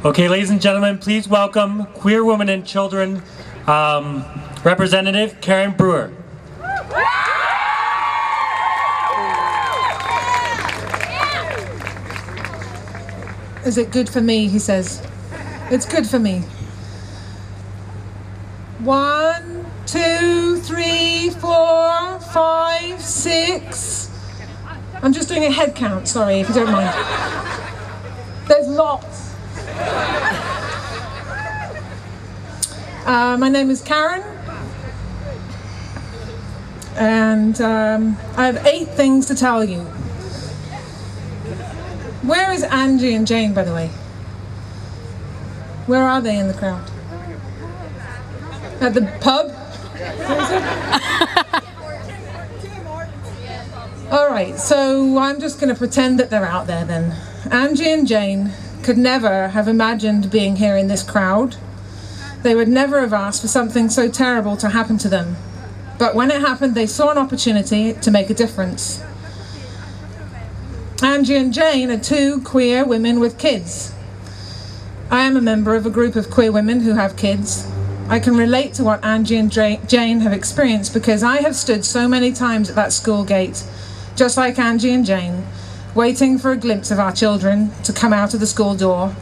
Okay, ladies and gentlemen, please welcome Queer Women and Children Representative Karen Bruer. Is it good for me, he says. It's good for me. 1, 2, 3, 4, 5, 6. I'm just doing a head count, sorry, if you don't mind. There's lots. My name is Karen, and I have 8 things to tell you. Where is Anji and Jane, by the way? Where are they in the crowd? At the pub? Alright, so I'm just going to pretend that they're out there then. Anji and Jane could never have imagined being here in this crowd. They would never have asked for something so terrible to happen to them. But when it happened, they saw an opportunity to make a difference. Anji and Jane are 2 queer women with kids. I am a member of a group of queer women who have kids. I can relate to what Anji and Jane have experienced because I have stood so many times at that school gate, just like Anji and Jane, waiting for a glimpse of our children to come out of the school door.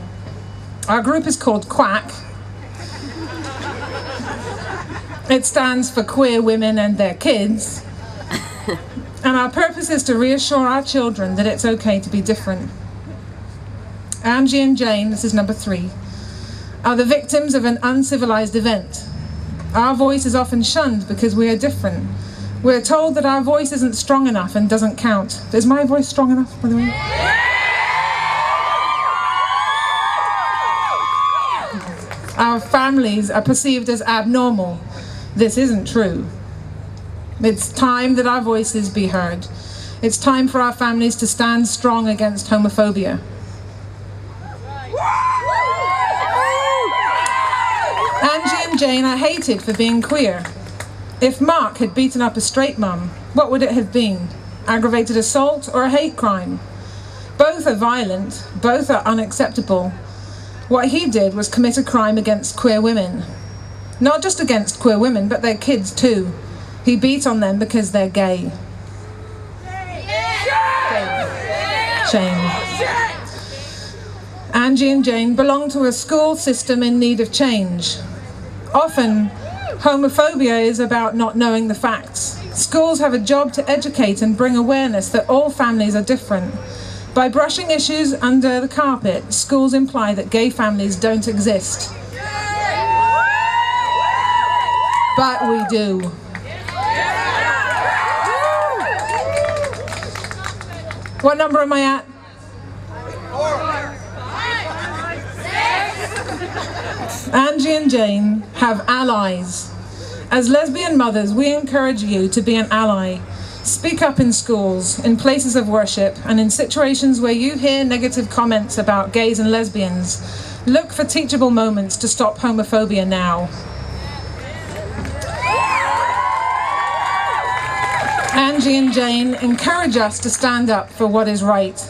Our group is called QUACK. It stands for Queer Women and Their Kids. And our purpose is to reassure our children that it's okay to be different. Anji and Jane, this is number 3, are the victims of an uncivilized event. Our voice is often shunned because we are different. We're told that our voice isn't strong enough and doesn't count. Is my voice strong enough, by the way? Our families are perceived as abnormal. This isn't true. It's time that our voices be heard. It's time for our families to stand strong against homophobia. Anji and Jane are hated for being queer. If Mark had beaten up a straight mum, what would it have been? Aggravated assault or a hate crime? Both are violent, both are unacceptable. What he did was commit a crime against queer women. Not just against queer women, but their kids too. He beat on them because they're gay. Shame. Anji and Jane belong to a school system in need of change. Often, homophobia is about not knowing the facts. Schools have a job to educate and bring awareness that all families are different. By brushing issues under the carpet, schools imply that gay families don't exist. But we do. What number am I at? 4. Anji and Jane have allies. As lesbian mothers, we encourage you to be an ally. Speak up in schools, in places of worship, and in situations where you hear negative comments about gays and lesbians. Look for teachable moments to stop homophobia now. Anji and Jane encourage us to stand up for what is right.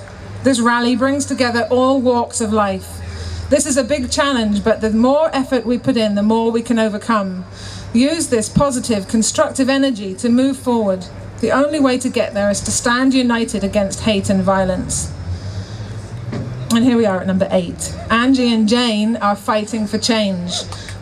This rally brings together all walks of life. This is a big challenge, but the more effort we put in, the more we can overcome. Use this positive, constructive energy to move forward. The only way to get there is to stand united against hate and violence. And here we are at number 8. Anji and Jane are fighting for change.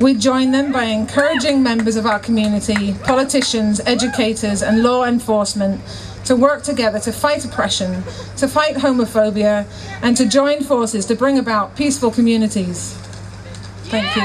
We join them by encouraging members of our community, politicians, educators, and law enforcement to work together to fight oppression, to fight homophobia, and to join forces to bring about peaceful communities. Thank you.